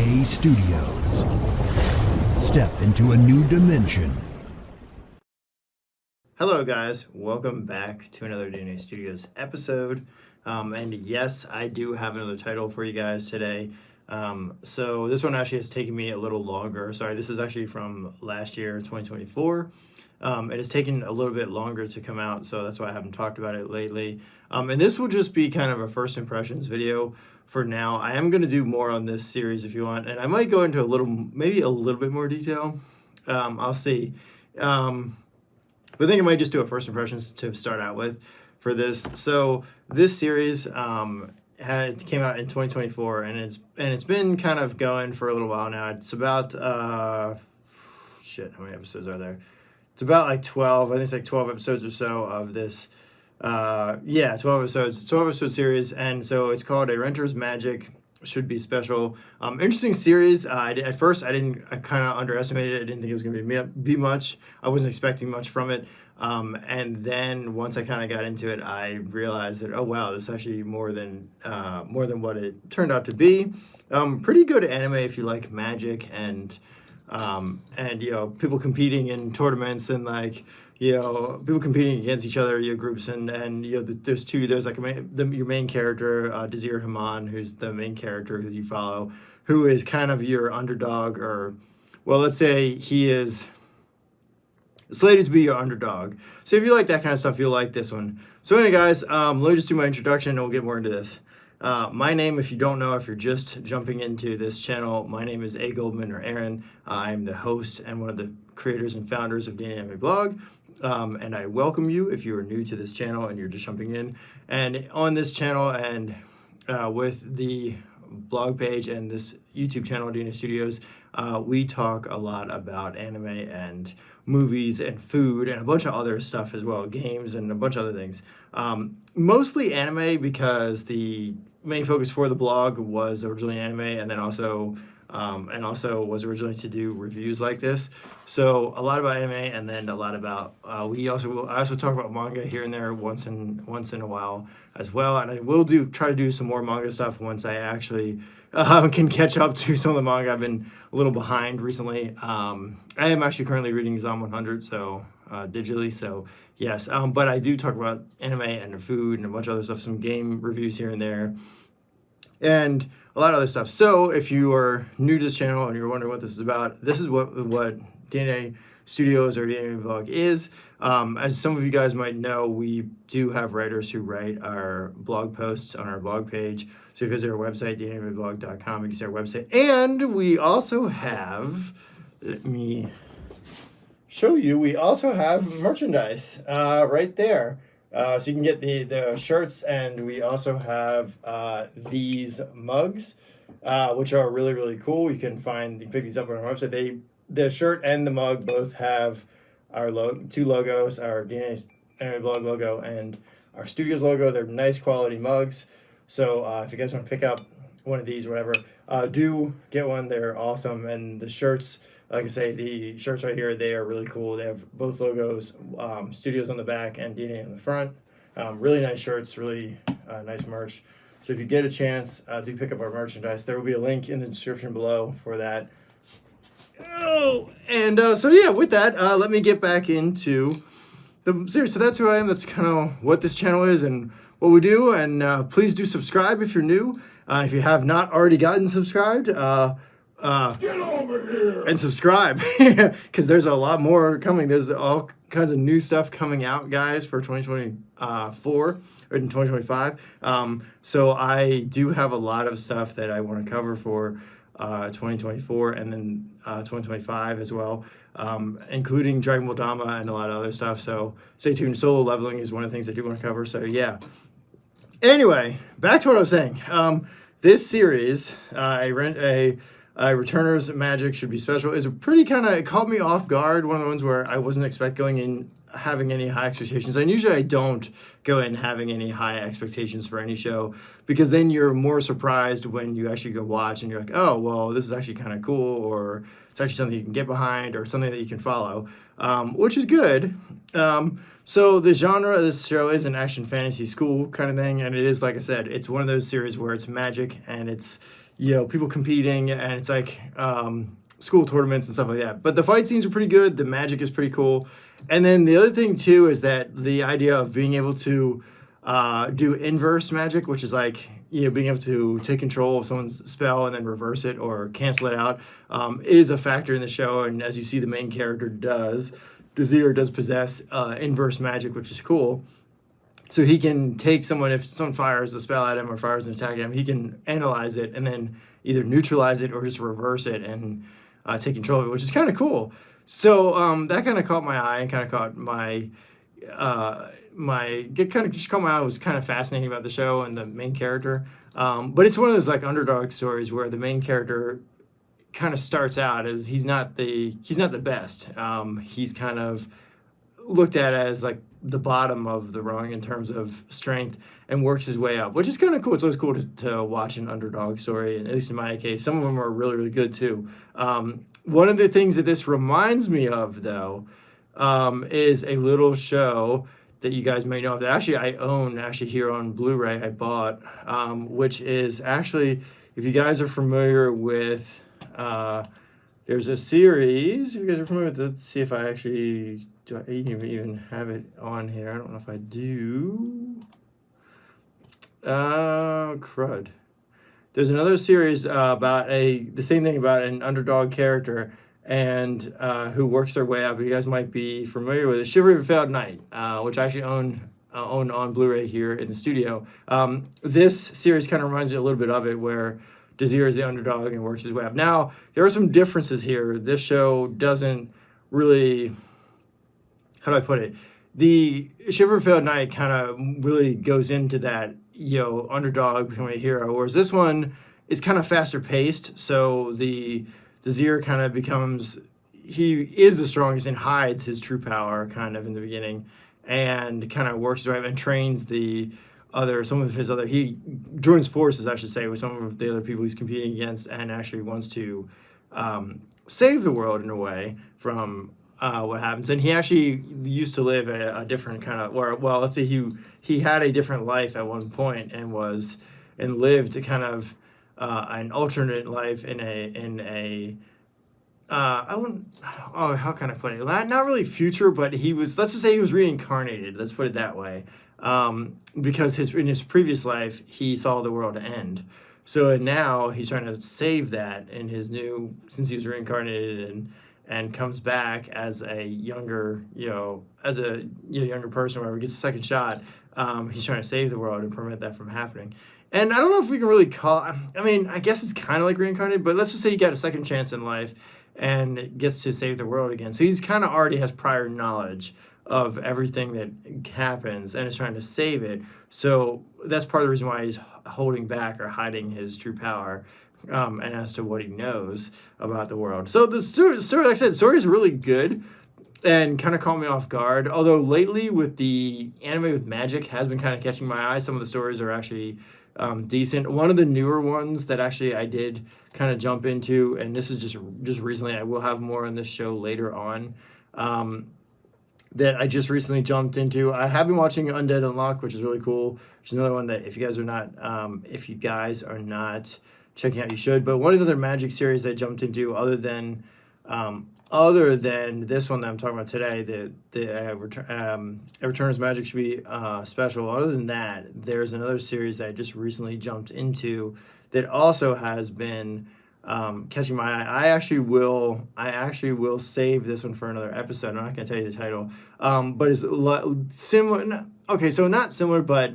DNA Studios. Step into a new dimension. Hello guys, welcome back to another DNA Studios episode. And yes, I do have another title for you guys today. So this one actually has taken me a little longer. Sorry, this is actually from last year, 2024. It has taken a little bit longer to come out, so that's why I haven't talked about it lately. And this will just be kind of a first impressions video for now. I am going to do more on this series if you want, and I might go into maybe a little bit more detail. I'll see. But I think I might just do a first impressions to start out with for this. So this series came out in 2024, and it's been kind of going for a little while now. It's about how many episodes are there? It's about like 12. I think it's like 12 episodes or so of this. 12 episodes. It's a 12 episode series, and so it's called A Renter's Magic Should Be Special. Interesting series. At first, I kind of underestimated it. I didn't think it was going to be much. I wasn't expecting much from it. And then once I kind of got into it, I realized that, oh wow, this is actually more than what it turned out to be. Pretty good anime if you like magic and people competing in tournaments and people competing against each other, groups and there's like your main character, Desir Haman, who's the main character who you follow, who is kind of your underdog, or well, let's say he is slated to be your underdog. So if you like that kind of stuff, you'll like this one. So anyway, guys, let me just do my introduction and we'll get more into this. My name, if you don't know, if you're just jumping into this channel, my name is A. Goldman, or Aaron. I'm the host and one of the creators and founders of DNA Anime Blog. And I welcome you if you are new to this channel and you're just jumping in. And on this channel and with the blog page and this YouTube channel, DNA Studios, we talk a lot about anime and movies and food and a bunch of other stuff as well, games and a bunch of other things. Mostly anime because the main focus for the blog was originally anime, and then also was originally to do reviews like this. So a lot about anime, and then a lot about I also talk about manga here and there once in a while as well, and I will try to do some more manga stuff once I actually can catch up to some of the manga. I've been a little behind recently. I am actually currently reading Zom 100, so digitally. So yes, but I do talk about anime and food and a bunch of other stuff, some game reviews here and there, and a lot of other stuff. So if you are new to this channel and you're wondering what this is about, this is what DNA Studios or DNA Vlog is. As some of you guys might know, we do have writers who write our blog posts on our blog page. So if you visit our website, dnablog.com, you can see our website. And we also have, let me show you, we also have merchandise right there. So you can get the shirts, and we also have these mugs, which are really, really cool. You can pick these up on our website. The shirt and the mug both have our two logos, our DNA Anime Blog logo and our studios logo. They're nice quality mugs. So if you guys want to pick up one of these, whatever, do get one. They're awesome. And the shirts, like I say, the shirts right here, they are really cool. They have both logos, studios on the back and DNA on the front. Really nice shirts, really nice merch. So if you get a chance, do pick up our merchandise. There will be a link in the description below for that. Oh, and with that, let me get back into the series. So that's who I am. That's kind of what this channel is and what we do. And please do subscribe if you're new. If you have not already gotten subscribed, get over here and subscribe, because there's a lot more coming. There's all kinds of new stuff coming out, guys, for 2024 or in 2025. So I do have a lot of stuff that I want to cover for 2024 and then 2025 as well, including Dragon Ball Dama and a lot of other stuff. So stay tuned. Solo leveling is one of the things I do want to cover. So yeah. Anyway, back to what I was saying. This series, A Returner's Magic Should Be Special, is it caught me off guard. One of the ones where I wasn't having any high expectations. And usually I don't go in having any high expectations for any show, because then you're more surprised when you actually go watch and you're like, oh, well, this is actually kind of cool, or it's actually something you can get behind, or something that you can follow, which is good. So the genre of this show is an action fantasy school kind of thing, and it is, like I said, it's one of those series where it's magic and it's, people competing, and it's like school tournaments and stuff like that. But the fight scenes are pretty good. The magic is pretty cool. And then the other thing too is that the idea of being able to do inverse magic, which is like being able to take control of someone's spell and then reverse it or cancel it out, is a factor in the show. And as you see, the main character does possess inverse magic, which is cool. So he can take someone, if someone fires a spell at him or fires an attack at him, he can analyze it and then either neutralize it or just reverse it and take control of it, which is kind of cool. So that kind of caught my eye and kind of caught my I was kind of fascinating about the show and the main character. But it's one of those like underdog stories where the main character kind of starts out as he's not the best. He's kind of looked at as like the bottom of the rung in terms of strength and works his way up, which is kind of cool. It's always cool to watch an underdog story, and at least in my case, some of them are really, really good too. One of the things that this reminds me of, though, is a little show that you guys may know of that actually I own here on Blu-ray. I bought, which is actually, if you guys are familiar with, there's a series. If you guys are familiar with it, let's see if I actually do. I even have it on here. I don't know if I do. Crud. There's another series about the same thing about an underdog character and who works their way up. You guys might be familiar with it. Shiver If It Failed Night, which I actually own on Blu-ray here in the studio. This series kind of reminds me a little bit of it, where Desir is the underdog and works his way up. Now, there are some differences here. This show doesn't really, how do I put it? The Shiver If It Failed Night kind of really goes into that, underdog becoming a hero, whereas this one is kind of faster paced. So the Desir kind of becomes, he is the strongest and hides his true power kind of in the beginning, and kind of works his way up and trains he joins forces, I should say, with some of the other people he's competing against, and actually wants to save the world in a way from what happens. And he actually used to live a different kind of, let's say he had a different life at one point and lived a kind of an alternate life in a how can I put it? Not really future, but let's just say he was reincarnated. Let's put it that way. Because in his previous life, he saw the world end. So now he's trying to save that in his since he was reincarnated and comes back as a younger, younger person, where he gets a second shot. He's trying to save the world and prevent that from happening. And I don't know if we can really I guess it's kind of like reincarnated, but let's just say he got a second chance in life and gets to save the world again. So he's kind of already has prior knowledge of everything that happens and is trying to save it. So that's part of the reason why he's holding back or hiding his true power, and as to what he knows about the world. So the story, like I said, the story is really good and kind of caught me off guard. Although lately with the anime with magic has been kind of catching my eye. Some of the stories are actually decent. One of the newer ones that actually I did kind of jump into, and this is just recently, I will have more on this show later on, that I just recently jumped into. I have been watching Undead Unluck, which is really cool, which is another one that if you guys are not checking out, you should. But one of the other magic series that I jumped into, other than this one that I'm talking about today, the Returner's Magic should be special. Other than that, there's another series that I just recently jumped into that also has been catching my eye. I actually will save this one for another episode. I'm not going to tell you the title, but it's similar. Okay, so not similar, but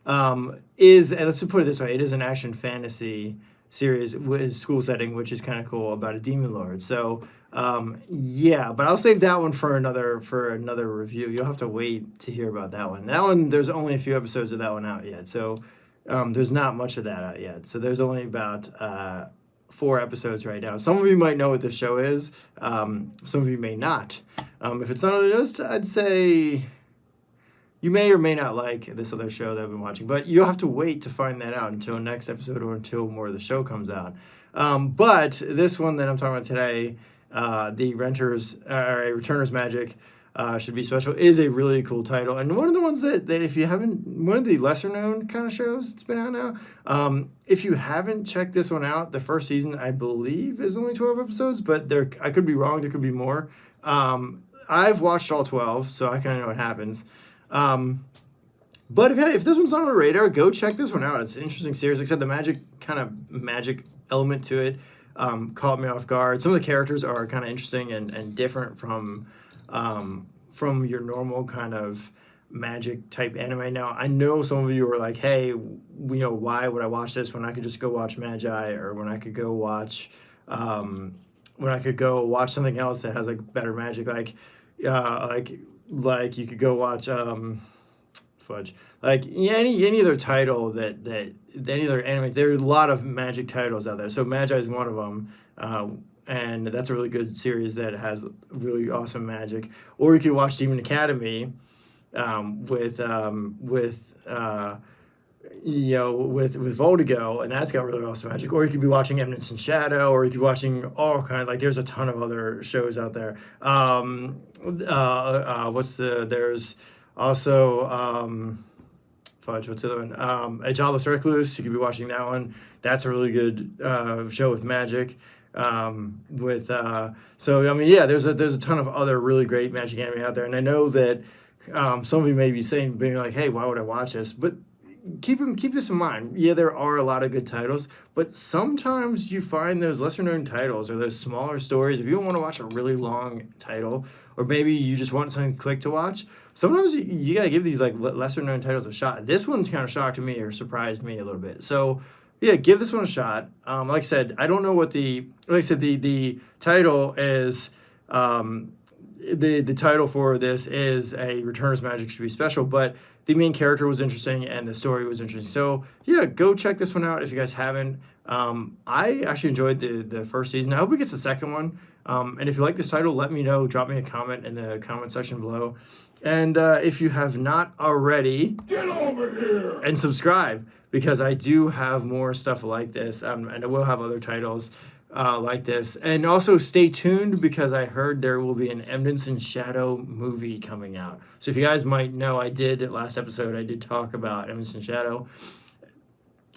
let's put it this way: it is an action fantasy series with school setting, which is kind of cool, about a demon lord. So but I'll save that one for another review. You'll have to wait to hear about that one. That one, there's only a few episodes of that one out yet, so there's not much of that out yet. So there's only about 4 episodes right now. Some of you might know what this show is. Some of you may not. If it's not on the list, I'd say you may or may not like this other show that I've been watching, but you'll have to wait to find that out until next episode or until more of the show comes out. But this one that I'm talking about today, the Returner's Magic, should be special is a really cool title, and one of the ones that if you haven't, one of the lesser known kind of shows that's been out now. If you haven't checked this one out, the first season I believe is only 12 episodes, but I could be wrong. There could be more. I've watched all 12, so I kind of know what happens. But if this one's not on the radar, go check this one out. It's an interesting series. Like I said, the magic element to it caught me off guard. Some of the characters are kind of interesting and different from your normal kind of magic type anime. Now, I know some of you are like, hey, why would I watch this when I could just go watch Magi, or when I could go watch something else that has like better magic, like you could go watch any other title that any other anime. There's a lot of magic titles out there, so Magi is one of them, and that's a really good series that has really awesome magic. Or you could watch Demon Academy with Voldigo, and that's got really awesome magic. Or you could be watching Eminence in Shadow, or you could be watching all kind of, like, there's a ton of other shows out there. There's also what's the other one? A Jobless Recluse. You could be watching that one. That's a really good show with magic. There's a ton of other really great magic anime out there, and I know that some of you may be being like, hey, why would I watch this? But keep this in mind. Yeah, there are a lot of good titles, but sometimes you find those lesser known titles or those smaller stories. If you don't want to watch a really long title, or maybe you just want something quick to watch, sometimes you gotta give these like lesser known titles a shot. This one kind of shocked me or surprised me a little bit. So yeah, give this one a shot. Like I said, I don't know what the title is. The title for this is a Returner's Magic Should Be Special, but the main character was interesting and the story was interesting. So yeah, go check this one out if you guys haven't. I actually enjoyed the first season. I hope it gets the second one. And if you like this title, let me know. Drop me a comment in the comment section below. And if you have not already, get over here and subscribe, because I do have more stuff like this, and I will have other titles like this. And also stay tuned, because I heard there will be an Eminence in Shadow movie coming out. So if you guys might know, last episode I did talk about Eminence in Shadow,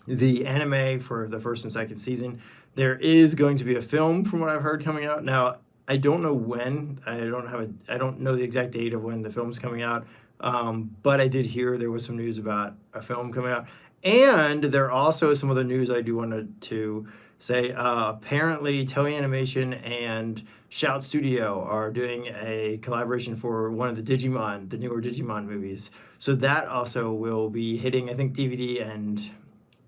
the anime for the first and second season. There is going to be a film, from what I've heard, coming out. Now, I don't know when. I don't know the exact date of when the film's coming out. But I did hear there was some news about a film coming out. And there also is some other news I do want to say. Apparently, Toei Animation and Shout Studio are doing a collaboration for one of the newer Digimon movies. So that also will be hitting, I think, DVD and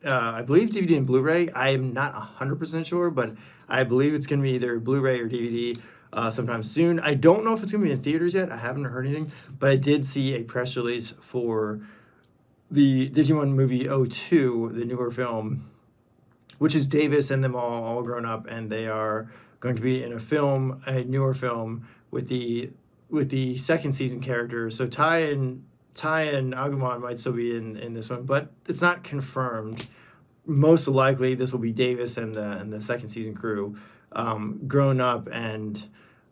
I believe DVD and Blu-ray. I am not 100% sure, but I believe it's going to be either Blu-ray or DVD sometime soon. I don't know if it's going to be in theaters yet. I haven't heard anything, but I did see a press release for the Digimon movie 02, the newer film, which is Davis and them all grown up, and they are going to be in a newer film with the second season characters. So Tai and Agumon might still be in this one, but it's not confirmed. Most likely, this will be Davis and the second season crew, grown up and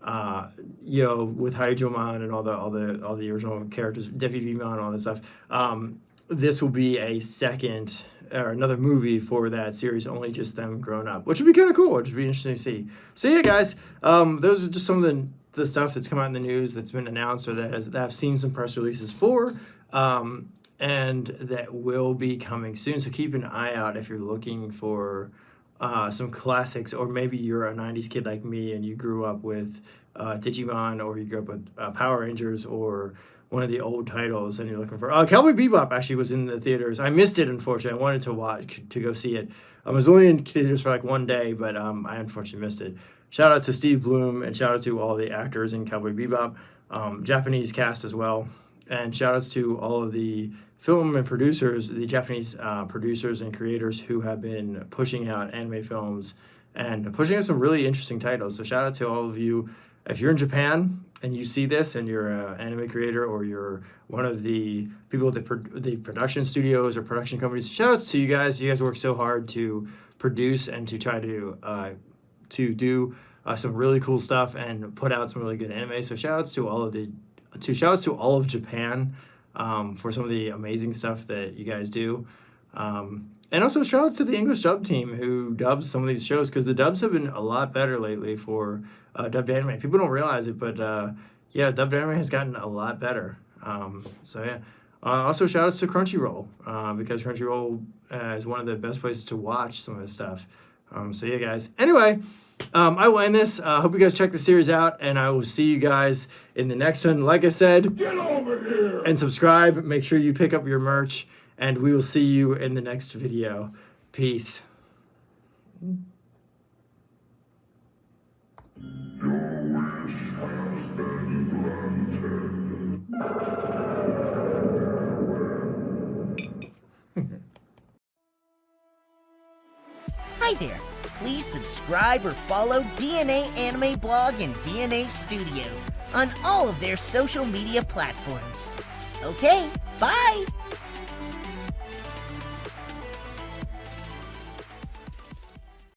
with Haijomon and all the original characters, Devi Vimon, all that stuff. This will be a second or another movie for that series, only just them grown up, which would be kind of cool. Which would be interesting to see. So yeah, guys, those are just some of the stuff that's come out in the news that's been announced, or that I've seen some press releases for, and that will be coming soon. So keep an eye out if you're looking for some classics, or maybe you're a 90s kid like me and you grew up with Digimon, or you grew up with Power Rangers, or one of the old titles, and you're looking for Cowboy Bebop. Actually was in the theaters. I missed it, unfortunately. I wanted to go see it. I was only in theaters for like one day, but I unfortunately missed it. Shout out to Steve Bloom, and shout out to all the actors in Cowboy Bebop, Japanese cast as well, and shout outs to all of the film and producers, the Japanese producers and creators who have been pushing out anime films and pushing out some really interesting titles. So shout out to all of you. If you're in Japan and you see this, and you're an anime creator, or you're one of the people at the production studios or production companies, shout outs to you guys. You guys work so hard to produce and to try to do some really cool stuff and put out some really good anime. So shout outs to all of the to shout outs to all of Japan for some of the amazing stuff that you guys do. And also shout outs to the English dub team who dubs some of these shows, because the dubs have been a lot better lately for dubbed anime. People don't realize it, but yeah, dubbed anime has gotten a lot better. So yeah. Also shout outs to Crunchyroll, because Crunchyroll is one of the best places to watch some of this stuff. So yeah, guys. Anyway, I will end this. Hope you guys check the series out, and I will see you guys in the next one. Like I said, get over here and subscribe. Make sure you pick up your merch, and we will see you in the next video. Peace. Your wish has been granted. Hi there! Please subscribe or follow DNA Anime Blog and DNA Studios on all of their social media platforms. Okay, bye!